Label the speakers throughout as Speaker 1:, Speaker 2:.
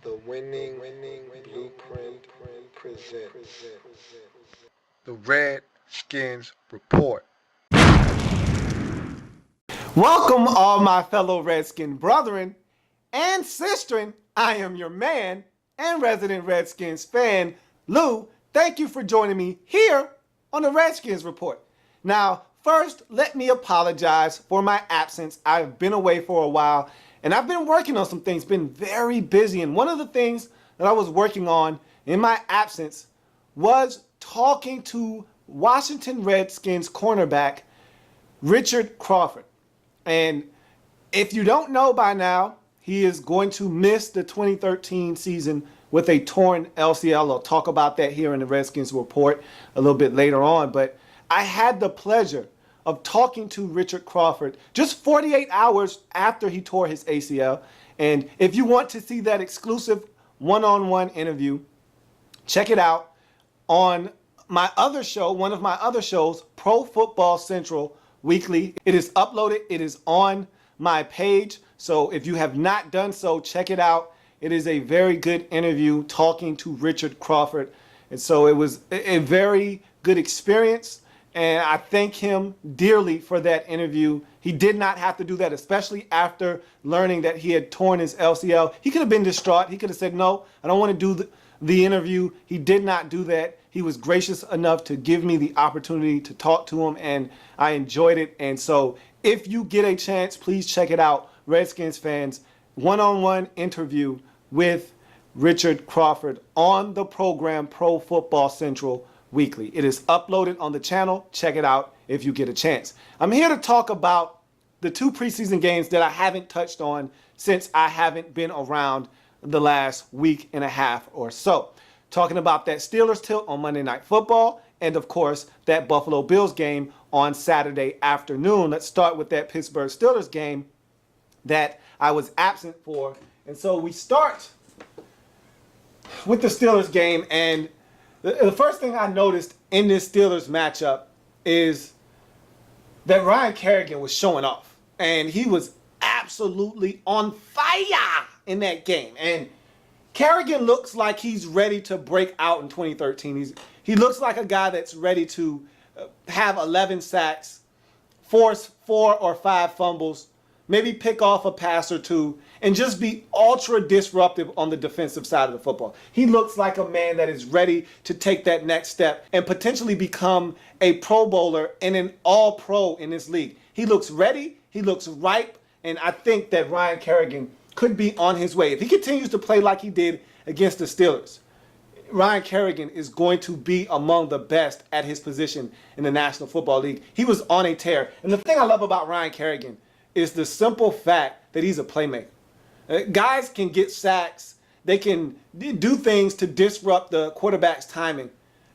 Speaker 1: The winning blueprint presents the Redskins Report.
Speaker 2: Welcome, all my fellow Redskin brethren and sisterin. I am your man and resident Redskins fan, Lou. Thank you for joining me here on the Redskins Report. Now, first, let me apologize for my absence. I've been away for a while, and I've been working on some things, been very busy. And one of the things that I was working on in my absence was talking to Washington Redskins cornerback Richard Crawford. And if you don't know by now, he is going to miss the 2013 season with a torn LCL. I'll talk about that here in the Redskins Report a little bit later on. But I had the pleasure of talking to Richard Crawford just 48 hours after he tore his ACL. And if you want to see that exclusive one-on-one interview, check it out on my other show, one of my other shows, Pro Football Central Weekly. It is uploaded. It is on my page. So if you have not done so, check it out. It is a very good interview talking to Richard Crawford. And so it was a very good experience. And I thank him dearly for that interview. He did not have to do that, especially after learning that he had torn his LCL. He could have been distraught. He could have said, no, I don't want to do the interview. He did not do that. He was gracious enough to give me the opportunity to talk to him, and I enjoyed it. And so if you get a chance, please check it out. Redskins fans, one-on-one interview with Richard Crawford on the program Pro Football Central Weekly. It is uploaded on the channel. Check it out if you get a chance. I'm here to talk about the two preseason games that I haven't touched on since I haven't been around the last week and a half or so. Talking about that Steelers tilt on Monday Night Football and, of course, that Buffalo Bills game on Saturday afternoon. Let's start with that Pittsburgh Steelers game that I was absent for. And so we start with the Steelers game, and the first thing I noticed in this Steelers matchup is that Ryan Kerrigan was showing off, and he was absolutely on fire in that game. And Kerrigan looks like he's ready to break out in 2013. He looks like a guy that's ready to have 11 sacks, force 4 or 5 fumbles, maybe pick off a pass or two, and just be ultra disruptive on the defensive side of the football. He looks like a man that is ready to take that next step and potentially become a Pro Bowler and an All-Pro in this league. He looks ready, he looks ripe, and I think that Ryan Kerrigan could be on his way. If he continues to play like he did against the Steelers, Ryan Kerrigan is going to be among the best at his position in the National Football League. He was on a tear. And the thing I love about Ryan Kerrigan is the simple fact that he's a playmaker. Guys can get sacks. They can do things to disrupt the quarterback's timing.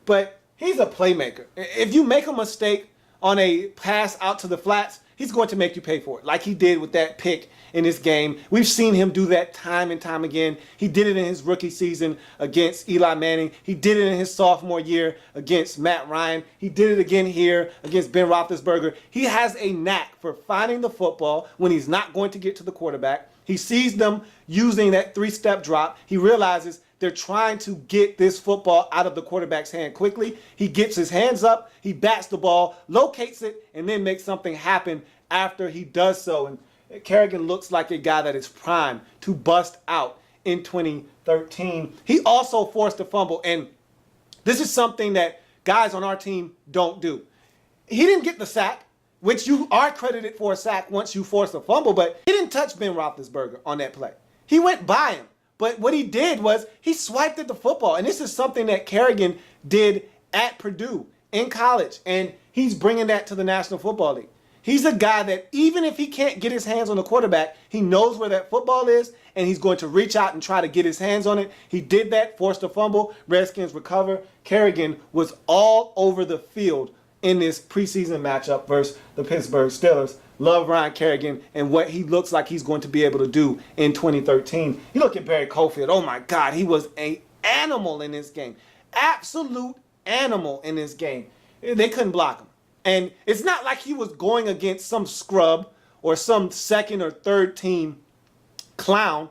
Speaker 2: But he's a playmaker. If you make a mistake on a pass out to the flats, he's going to make you pay for it, like he did with that pick in this game. We've seen him do that time and time again. He did it in his rookie season against Eli Manning. He did it in his sophomore year against Matt Ryan. He did it again here against Ben Roethlisberger. He has a knack for finding the football when he's not going to get to the quarterback. He sees them using that 3-step drop. He realizes they're trying to get this football out of the quarterback's hand quickly. He gets his hands up, he bats the ball, locates it, and then makes something happen after he does so. And Kerrigan looks like a guy that is primed to bust out in 2013. He also forced a fumble, and this is something that guys on our team don't do. He didn't get the sack, which you are credited for a sack once you force a fumble, but he didn't touch Ben Roethlisberger on that play. He went by him. But what he did was he swiped at the football. And this is something that Kerrigan did at Purdue in college. And he's bringing that to the National Football League. He's a guy that even if he can't get his hands on the quarterback, he knows where that football is, and he's going to reach out and try to get his hands on it. He did that, forced a fumble. Redskins recover. Kerrigan was all over the field in this preseason matchup versus the Pittsburgh Steelers. Love Ryan Kerrigan and what he looks like he's going to be able to do in 2013. You look at Barry Cofield. Oh my God, he was an animal in this game. Absolute animal in this game. They couldn't block him. And it's not like he was going against some scrub or some second or third team clown.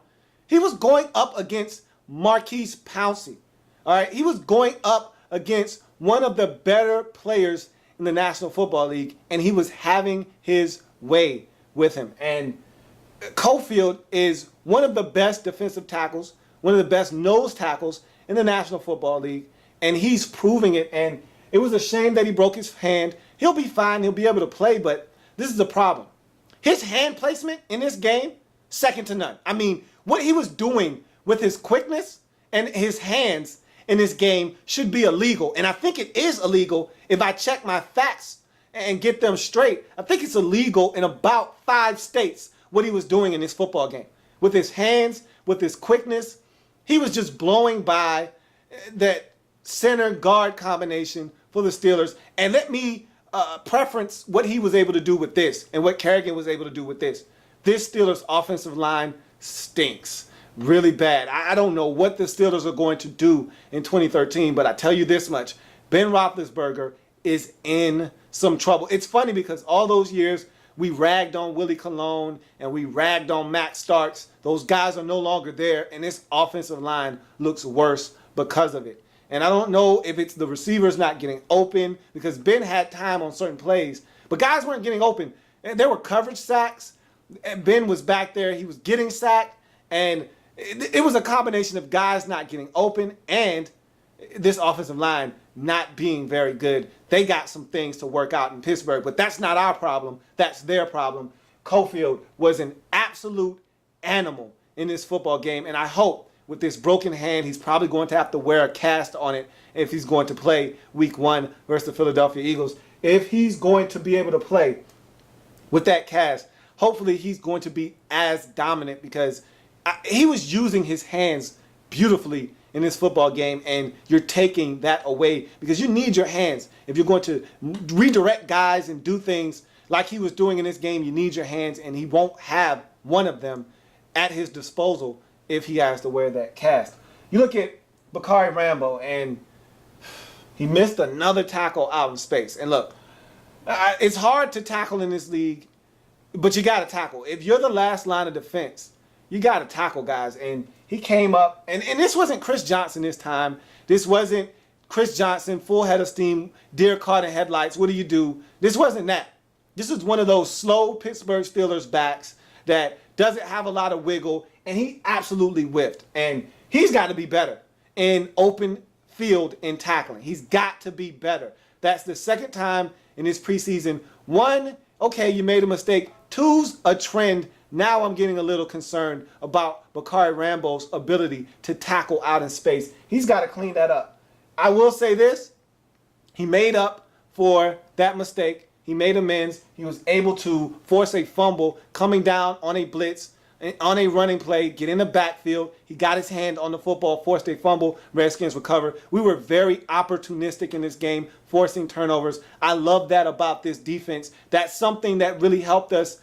Speaker 2: He was going up against Marquise Pouncey. All right, he was going up against one of the better players in the National Football League, and he was having his way with him. And Cofield is one of the best defensive tackles, one of the best nose tackles in the National Football League, and he's proving it. And it was a shame that he broke his hand. He'll be fine. He'll be able to play, but this is the problem. His hand placement in this game, second to none. I mean, what he was doing with his quickness and his hands in this game should be illegal. And I think it is illegal if I check my facts and get them straight. I think it's illegal in about 5 states what he was doing in this football game. With his hands, with his quickness, he was just blowing by that center guard combination for the Steelers. And let me preference what he was able to do with this and what Kerrigan was able to do with this. This Steelers offensive line stinks really bad. I don't know what the Steelers are going to do in 2013, but I tell you this much. Ben Roethlisberger is in some trouble. It's funny because all those years we ragged on Willie Colon and we ragged on Matt Starks. Those guys are no longer there, and this offensive line looks worse because of it. And I don't know if it's the receivers not getting open, because Ben had time on certain plays, but guys weren't getting open. And there were coverage sacks. And Ben was back there. He was getting sacked. And it was a combination of guys not getting open and this offensive line not being very good. They got some things to work out in Pittsburgh, but that's not our problem. That's their problem. Cofield was an absolute animal in this football game, and I hope with this broken hand, he's probably going to have to wear a cast on it if he's going to play week 1 versus the Philadelphia Eagles. If he's going to be able to play with that cast, hopefully he's going to be as dominant, because he was using his hands beautifully in this football game, and you're taking that away because you need your hands. If you're going to redirect guys and do things like he was doing in this game, you need your hands, and he won't have one of them at his disposal if he has to wear that cast. You look at Bacarri Rambo, and he missed another tackle out in space. And look, it's hard to tackle in this league, but you got to tackle. If you're the last line of defense, you got to tackle guys. And he came up, and this wasn't Chris Johnson this time. This wasn't Chris Johnson, full head of steam, deer caught in headlights. What do you do? This wasn't that. This is one of those slow Pittsburgh Steelers backs that doesn't have a lot of wiggle, and he absolutely whiffed. And he's got to be better in open field in tackling. He's got to be better. That's the second time in this preseason. 1, okay, you made a mistake. 2's a trend. Now I'm getting a little concerned about Bacarri Rambo's ability to tackle out in space. He's got to clean that up. I will say this. He made up for that mistake. He made amends. He was able to force a fumble coming down on a blitz, on a running play, get in the backfield. He got his hand on the football, forced a fumble. Redskins recover. We were very opportunistic in this game, forcing turnovers. I love that about this defense. That's something that really helped us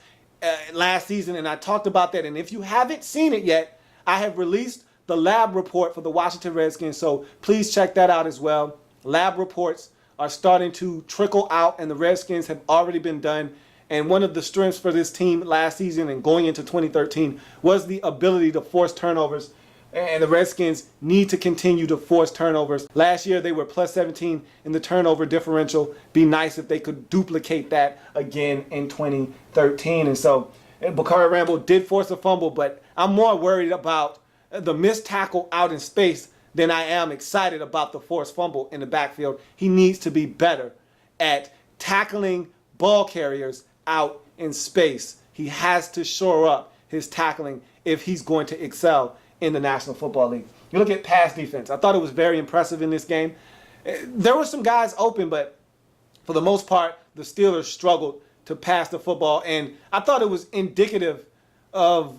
Speaker 2: last season, and I talked about that. And if you haven't seen it yet, I have released the L.A.B report for the Washington Redskins, so please check that out as well. L.A.B reports are starting to trickle out, and the Redskins have already been done. And one of the strengths for this team last season and going into 2013 was the ability to force turnovers. And the Redskins need to continue to force turnovers. Last year, they were plus 17 in the turnover differential. Be nice if they could duplicate that again in 2013. And so Bacarri Rambo did force a fumble, but I'm more worried about the missed tackle out in space than I am excited about the forced fumble in the backfield. He needs to be better at tackling ball carriers out in space. He has to shore up his tackling if he's going to excel in the National Football League. You look at pass defense. I thought it was very impressive in this game. There were some guys open, but for the most part, the Steelers struggled to pass the football, and I thought it was indicative of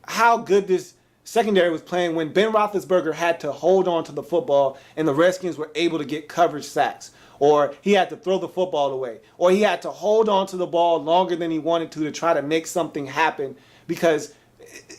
Speaker 2: how good this secondary was playing when Ben Roethlisberger had to hold on to the football and the Redskins were able to get coverage sacks, or he had to throw the football away, or he had to hold on to the ball longer than he wanted to try to make something happen because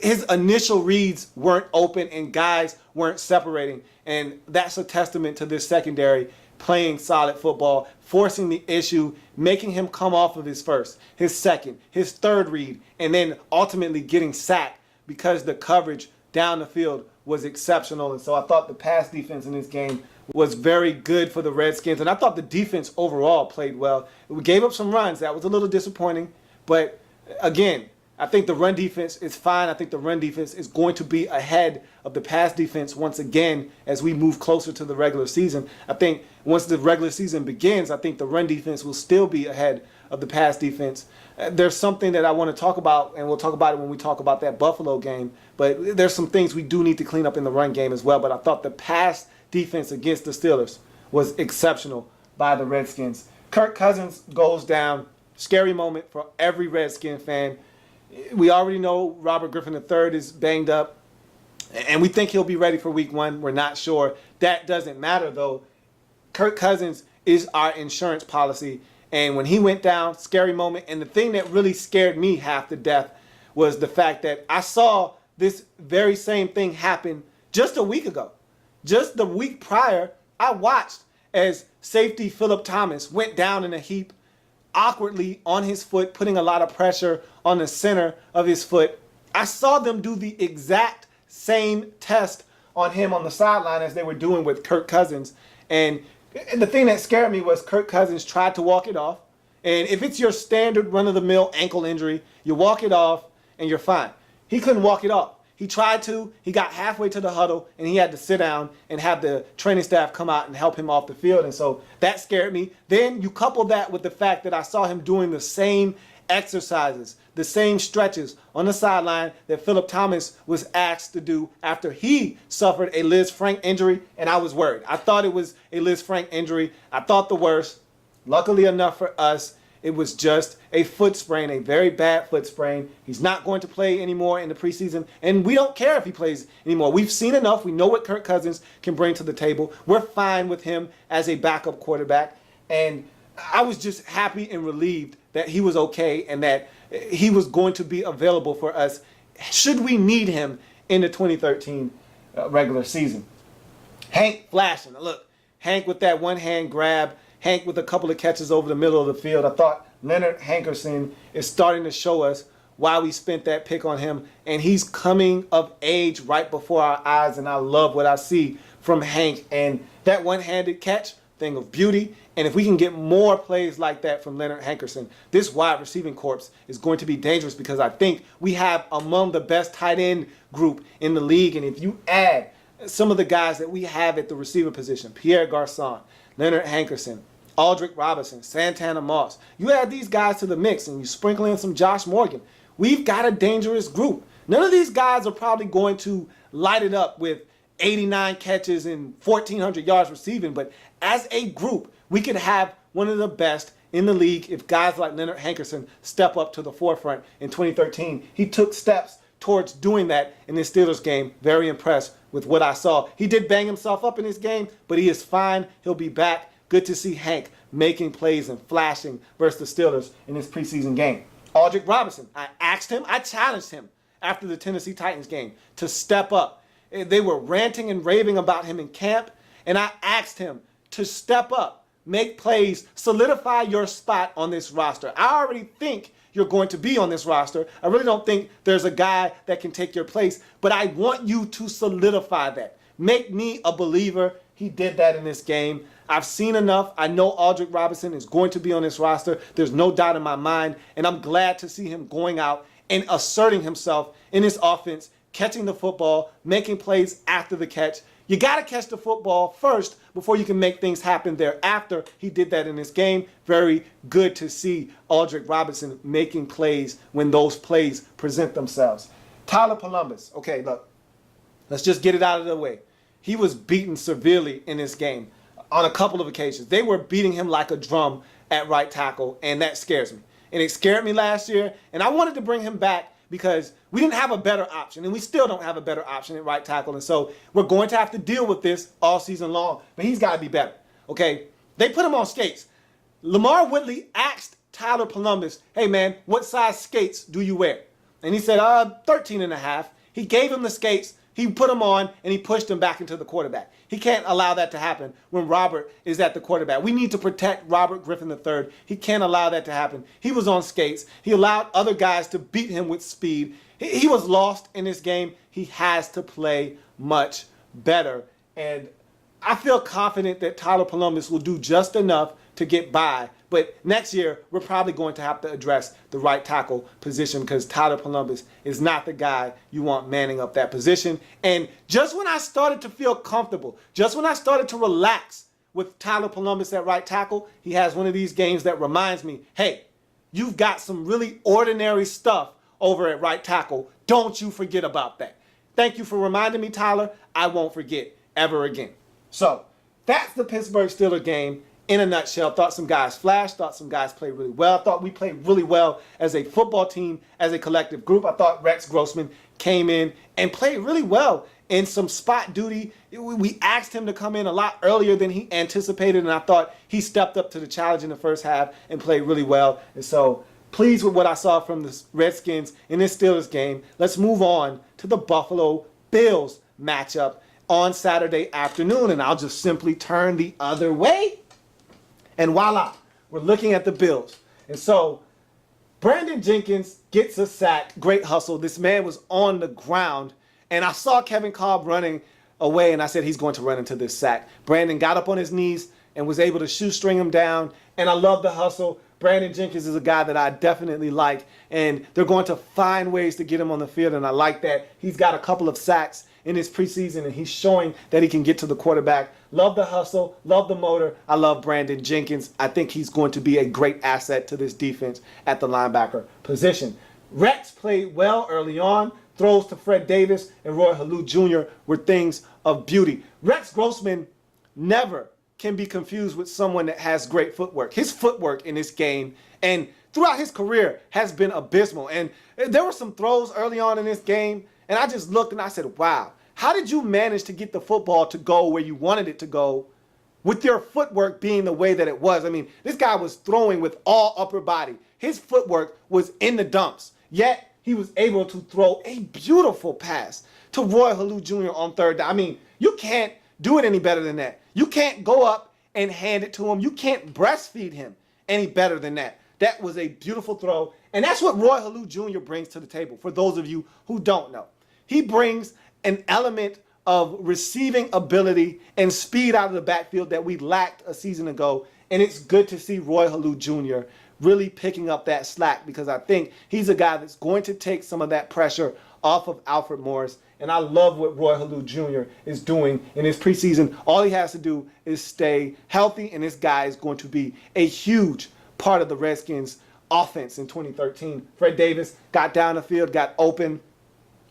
Speaker 2: his initial reads weren't open and guys weren't separating. And that's a testament to this secondary playing solid football, forcing the issue, making him come off of his first, his second, his third read, and then ultimately getting sacked because the coverage down the field was exceptional. And so I thought the pass defense in this game was very good for the Redskins. And I thought the defense overall played well. We gave up some runs. That was a little disappointing. But again, I think the run defense is fine. I think the run defense is going to be ahead of the pass defense once again as we move closer to the regular season. I think once the regular season begins, I think the run defense will still be ahead of the pass defense. There's something that I want to talk about, and we'll talk about it when we talk about that Buffalo game. But there's some things we do need to clean up in the run game as well. But I thought the pass defense against the Steelers was exceptional by the Redskins. Kirk Cousins goes down. Scary moment for every Redskin fan. We already know Robert Griffin III is banged up, and we think he'll be ready for week 1. We're not sure. That doesn't matter, though. Kirk Cousins is our insurance policy, and when he went down, scary moment. And the thing that really scared me half to death was the fact that I saw this very same thing happen just a week ago. Just the week prior, I watched as safety Phillip Thomas went down in a heap, awkwardly on his foot, putting a lot of pressure on the center of his foot. I saw them do the exact same test on him on the sideline as they were doing with Kirk Cousins. And the thing that scared me was Kirk Cousins tried to walk it off. And if it's your standard run-of-the-mill ankle injury, you walk it off and you're fine. He couldn't walk it off. He tried to, he got halfway to the huddle, and he had to sit down and have the training staff come out and help him off the field. And so that scared me. Then you couple that with the fact that I saw him doing the same exercises, the same stretches on the sideline that Phillip Thomas was asked to do after he suffered a Liz Frank injury, and I was worried. I thought it was a Liz Frank injury. I thought the worst. Luckily enough for us, it was just a foot sprain, a very bad foot sprain. He's not going to play anymore in the preseason, and we don't care if he plays anymore. We've seen enough. We know what Kirk Cousins can bring to the table. We're fine with him as a backup quarterback, and I was just happy and relieved that he was okay and that he was going to be available for us should we need him in the 2013 regular season. Hank flashing. Look, Hank with that one-hand grab, Hank with a couple of catches over the middle of the field. I thought Leonard Hankerson is starting to show us why we spent that pick on him, and he's coming of age right before our eyes, and I love what I see from Hank. And that one-handed catch, thing of beauty. And if we can get more plays like that from Leonard Hankerson, this wide receiving corps is going to be dangerous because I think we have among the best tight end group in the league. And if you add some of the guys that we have at the receiver position, Pierre Garçon, Leonard Hankerson, Aldrick Robinson, Santana Moss, you add these guys to the mix and you sprinkle in some Josh Morgan, we've got a dangerous group. None of these guys are probably going to light it up with 89 catches and 1,400 yards receiving, but as a group, we could have one of the best in the league if guys like Leonard Hankerson step up to the forefront in 2013. He took steps towards doing that in this Steelers game. Very impressed with what I saw. He did bang himself up in this game, but he is fine. He'll be back. Good to see Hank making plays and flashing versus the Steelers in this preseason game. Aldrick Robinson, I challenged him after the Tennessee Titans game to step up. They were ranting and raving about him in camp, and I asked him to step up, make plays, solidify your spot on this roster. I already think you're going to be on this roster. I really don't think there's a guy that can take your place, but I want you to solidify that. Make me a believer. He did that in this game. I've seen enough. I know Aldrick Robinson is going to be on this roster. There's no doubt in my mind, and I'm glad to see him going out and asserting himself in this offense, catching the football, making plays after the catch. You got to catch the football first before you can make things happen thereafter. He did that in this game. Very good to see Aldrick Robinson making plays when those plays present themselves. Tyler Columbus. Okay, look, let's just get it out of the way. He was beaten severely in this game on a couple of occasions. They were beating him like a drum at right tackle, and that scares me. And it scared me last year, and I wanted to bring him back because we didn't have a better option, and we still don't have a better option at right tackle. And so we're going to have to deal with this all season long. But he's got to be better, okay? They put him on skates. Lamar Whitley asked Tyler Columbus, hey, man, what size skates do you wear? And he said, 13 and a half. He gave him the skates. He put them on, and he pushed him back into the quarterback. He can't allow that to happen when Robert is at the quarterback. We need to protect Robert Griffin III. He can't allow that to happen. He was on skates. He allowed other guys to beat him with speed. he was lost in this game. He has to play much better. And I feel confident that Tyler Columbus will do just enough to get by. But next year, we're probably going to have to address the right tackle position because Tyler Columbus is not the guy you want manning up that position. And just when I started to feel comfortable, just when I started to relax with Tyler Columbus at right tackle, he has one of these games that reminds me, hey, you've got some really ordinary stuff over at right tackle. Don't you forget about that. Thank you for reminding me, Tyler. I won't forget ever again. So that's the Pittsburgh Steelers game in a nutshell. Thought some guys flashed. Thought some guys played really well. Thought we played really well as a football team, as a collective group. I thought Rex Grossman came in and played really well in some spot duty. We asked him to come in a lot earlier than he anticipated, and I thought he stepped up to the challenge in the first half and played really well. And so pleased with what I saw from the Redskins in this Steelers game. Let's move on to the Buffalo Bills matchup on Saturday afternoon, and I'll just simply turn the other way. And voila, we're looking at the Bills. And so Brandon Jenkins gets a sack. Great hustle. This man was on the ground, and I saw Kevin Kolb running away, and I said he's going to run into this sack. Brandon got up on his knees and was able to shoestring him down, and I love the hustle. Brandon Jenkins is a guy that I definitely like, and they're going to find ways to get him on the field, and I like that. He's got a couple of sacks in his preseason, and he's showing that he can get to the quarterback. Love the hustle, love the motor. I love Brandon Jenkins. I think he's going to be a great asset to this defense at the linebacker position. Rex played well early on. Throws to Fred Davis and Roy Halou Jr. were things of beauty. Rex Grossman never can be confused with someone that has great footwork. His footwork in this game and throughout his career has been abysmal. And there were some throws early on in this game, and I just looked and I said, wow, how did you manage to get the football to go where you wanted it to go with your footwork being the way that it was? I mean, this guy was throwing with all upper body. His footwork was in the dumps, yet he was able to throw a beautiful pass to Roy Halou Jr. on third down. I mean, you can't do it any better than that. You can't go up and hand it to him. You can't breastfeed him any better than that. That was a beautiful throw. And that's what Roy Halou Jr. brings to the table, for those of you who don't know. He brings an element of receiving ability and speed out of the backfield that we lacked a season ago. And it's good to see Roy Halou Jr. really picking up that slack, because I think he's a guy that's going to take some of that pressure off of Alfred Morris. And I love what Roy Halou Jr. is doing in his preseason. All he has to do is stay healthy, and this guy is going to be a huge part of the Redskins offense in 2013. Fred Davis got down the field, got open.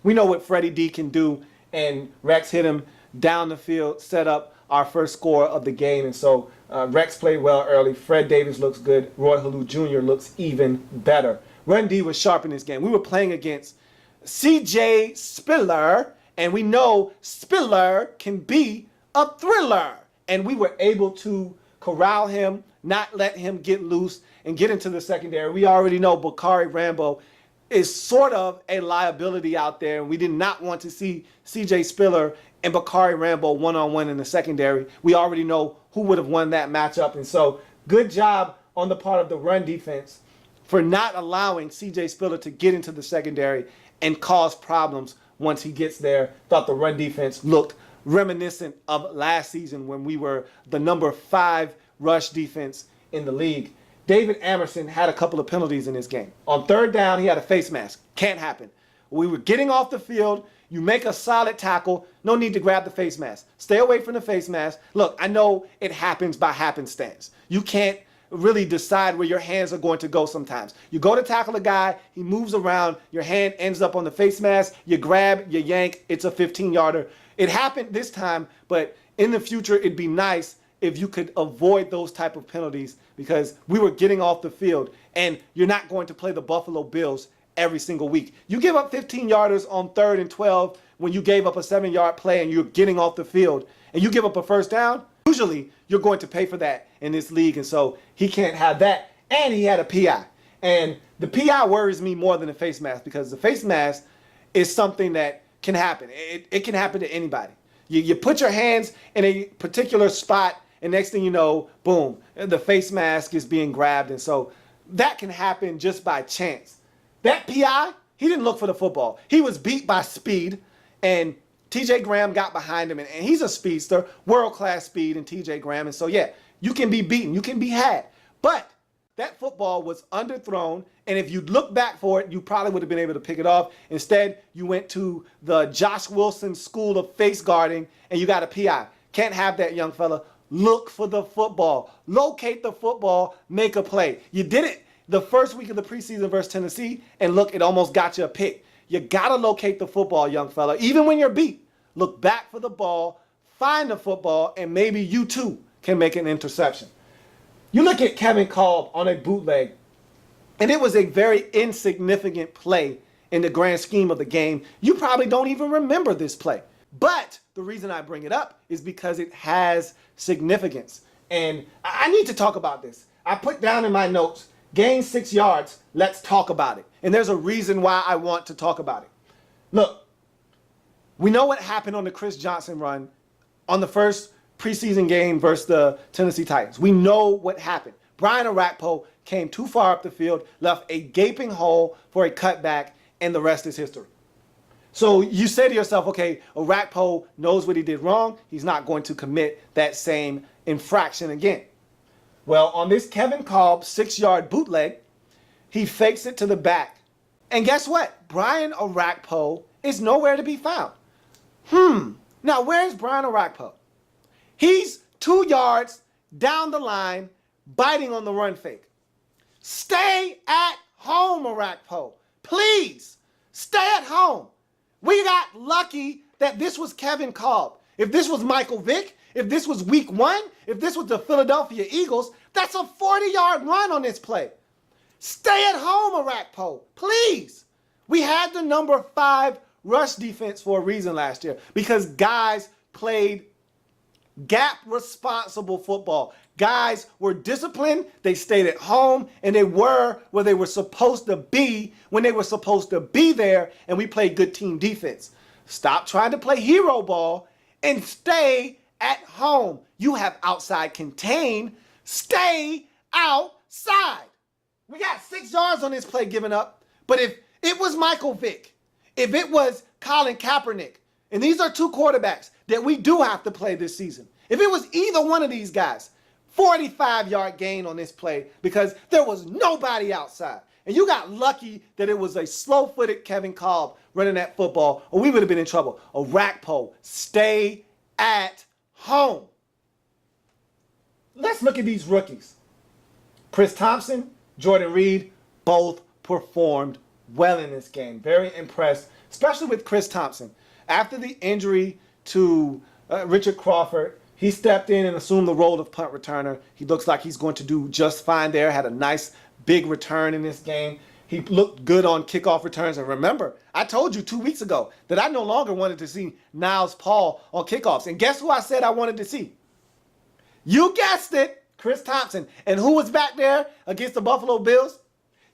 Speaker 2: We know what Freddie D can do, and Rex hit him down the field, set up our first score of the game. And so Rex played well early. Fred Davis looks good. Roy Halou Jr. looks even better. Run D was sharp in this game. We were playing against C.J. Spiller, and we know Spiller can be a thriller. And we were able to corral him, not let him get loose, and get into the secondary. We already know Bacarri Rambo is sort of a liability out there, and we did not want to see C.J. Spiller and Bacarri Rambo one-on-one in the secondary. We already know who would have won that matchup, and so good job on the part of the run defense for not allowing C.J. Spiller to get into the secondary and cause problems once he gets there. Thought the run defense looked reminiscent of last season when we were the number 5 rush defense in the league. David Amerson had a couple of penalties in this game. On third down, he had a face mask. Can't happen. We were getting off the field. You make a solid tackle. No need to grab the face mask. Stay away from the face mask. Look, I know it happens by happenstance. You can't really decide where your hands are going to go sometimes. You go to tackle a guy, he moves around, your hand ends up on the face mask, you grab, you yank, it's a 15-yarder. It happened this time, but in the future, it'd be nice if you could avoid those type of penalties, because we were getting off the field, and you're not going to play the Buffalo Bills every single week. You give up 15-yarders on 3rd and 12 when you gave up a 7-yard play and you're getting off the field, and you give up a first down, usually you're going to pay for that in this league, and so he can't have that. And he had a PI. And the PI worries me more than the face mask, because the face mask is something that can happen. It can happen to anybody. You put your hands in a particular spot, and next thing you know, boom, the face mask is being grabbed. And so that can happen just by chance. That PI, he didn't look for the football. He was beat by speed, and TJ Graham got behind him, and he's a speedster, world-class speed in TJ Graham. And so, yeah, you can be beaten. You can be had. But that football was underthrown, and if you look back for it, you probably would have been able to pick it off. Instead, you went to the Josh Wilson school of face guarding, and you got a PI. Can't have that, young fella. Look for the football. Locate the football. Make a play. You did it the first week of the preseason versus Tennessee, and look, it almost got you a pick. You got to locate the football, young fella. Even when you're beat, look back for the ball, find the football, and maybe you too can make an interception. You look at Kevin Kolb on a bootleg, and it was a very insignificant play in the grand scheme of the game. You probably don't even remember this play. But the reason I bring it up is because it has significance. And I need to talk about this. I put down in my notes, gain 6 yards, let's talk about it. And there's a reason why I want to talk about it. Look, we know what happened on the Chris Johnson run on the first preseason game versus the Tennessee Titans. We know what happened. Brian Orakpo came too far up the field, left a gaping hole for a cutback, and the rest is history. So you say to yourself, okay, Orakpo knows what he did wrong. He's not going to commit that same infraction again. Well, on this Kevin Kolb 6-yard bootleg, he fakes it to the back. And guess what? Brian Orakpo is nowhere to be found. Now, where's Brian Orakpo? He's 2 yards down the line, biting on the run fake. Stay at home, Orakpo. Please, stay at home. We got lucky that this was Kevin Kolb. If this was Michael Vick, if this was week 1, if this was the Philadelphia Eagles, that's a 40-yard run on this play. Stay at home, Orakpo. Please. We had the number 5 rush defense for a reason last year because guys played gap-responsible football. Guys were disciplined, they stayed at home, and they were where they were supposed to be when they were supposed to be there, and we played good team defense. Stop trying to play hero ball and stay at home. You have outside contain. Stay outside. We got 6 yards on this play given up, but if it was Michael Vick, if it was Colin Kaepernick, and these are 2 quarterbacks that we do have to play this season, if it was either one of these guys, 45-yard gain on this play because there was nobody outside. And you got lucky that it was a slow-footed Kevin Kolb running that football, or we would have been in trouble. Orakpo, stay at home. Let's look at these rookies. Chris Thompson, Jordan Reed, both performed well in this game. Very impressed, especially with Chris Thompson. After the injury to Richard Crawford, he stepped in and assumed the role of punt returner. He looks like he's going to do just fine there. Had a nice big return in this game. He looked good on kickoff returns. And remember, I told you 2 weeks ago that I no longer wanted to see Niles Paul on kickoffs. And guess who I said I wanted to see? You guessed it, Chris Thompson. And who was back there against the Buffalo Bills?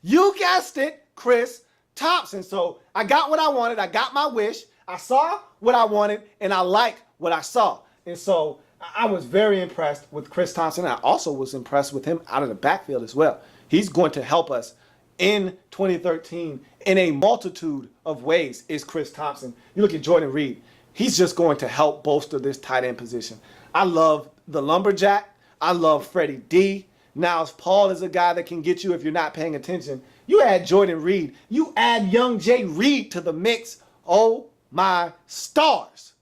Speaker 2: You guessed it, Chris Thompson. So I got what I wanted. I got my wish. I saw what I wanted, and I like what I saw. And so I was very impressed with Chris Thompson. I also was impressed with him out of the backfield as well. He's going to help us in 2013 in a multitude of ways is Chris Thompson. You look at Jordan Reed. He's just going to help bolster this tight end position. I love the lumberjack. I love Freddie D. Niles Paul is a guy that can get you if you're not paying attention. You add Jordan Reed. You add young Jay Reed to the mix. Oh, my stars.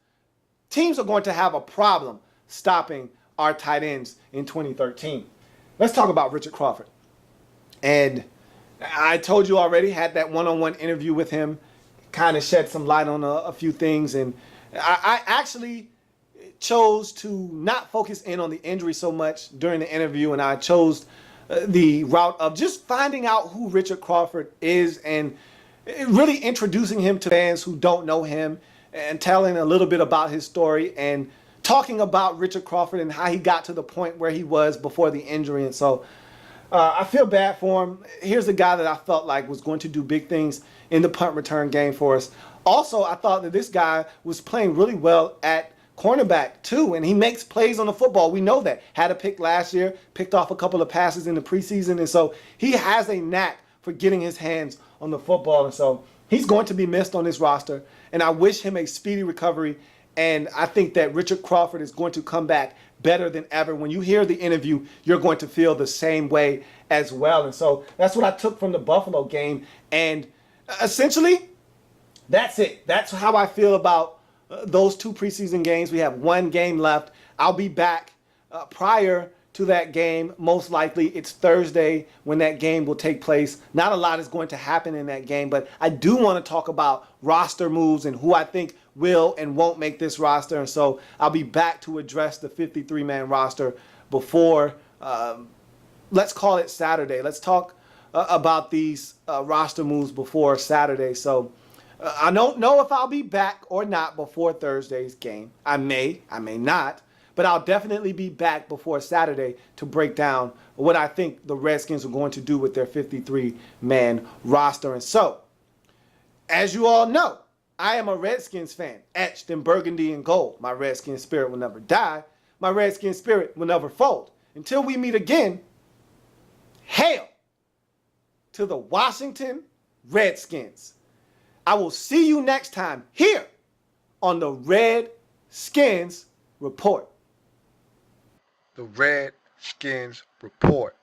Speaker 2: Teams are going to have a problem stopping our tight ends in 2013. Let's talk about Richard Crawford. And I told you already, had that one-on-one interview with him, kind of shed some light on a few things. And I actually chose to not focus in on the injury so much during the interview, and I chose the route of just finding out who Richard Crawford is and really introducing him to fans who don't know him and telling a little bit about his story and talking about Richard Crawford and how he got to the point where he was before the injury. And so I feel bad for him. Here's a guy that I felt like was going to do big things in the punt return game for us. Also, I thought that this guy was playing really well at cornerback too, and he makes plays on the football. We know that. Had a pick last year, picked off a couple of passes in the preseason, and so he has a knack for getting his hands on the football. And so He's going to be missed on this roster, and I wish him a speedy recovery. And I think that Richard Crawford is going to come back better than ever. When you hear the interview, you're going to feel the same way as well. And so that's what I took from the Buffalo game. And essentially, that's it. That's how I feel about those two preseason games. We have one game left. I'll be back prior to that game. Most likely it's Thursday when that game will take place. Not a lot is going to happen in that game, but I do want to talk about roster moves and who I think will and won't make this roster. And so I'll be back to address the 53-man roster before, let's call it Saturday. Let's talk about these roster moves before Saturday. So I don't know if I'll be back or not before Thursday's game. I may not. But I'll definitely be back before Saturday to break down what I think the Redskins are going to do with their 53-man roster. And so, as you all know, I am a Redskins fan, etched in burgundy and gold. My Redskin spirit will never die. My Redskin spirit will never fold. Until we meet again, hail to the Washington Redskins. I will see you next time here on the Redskins Report.
Speaker 1: The Redskins Report.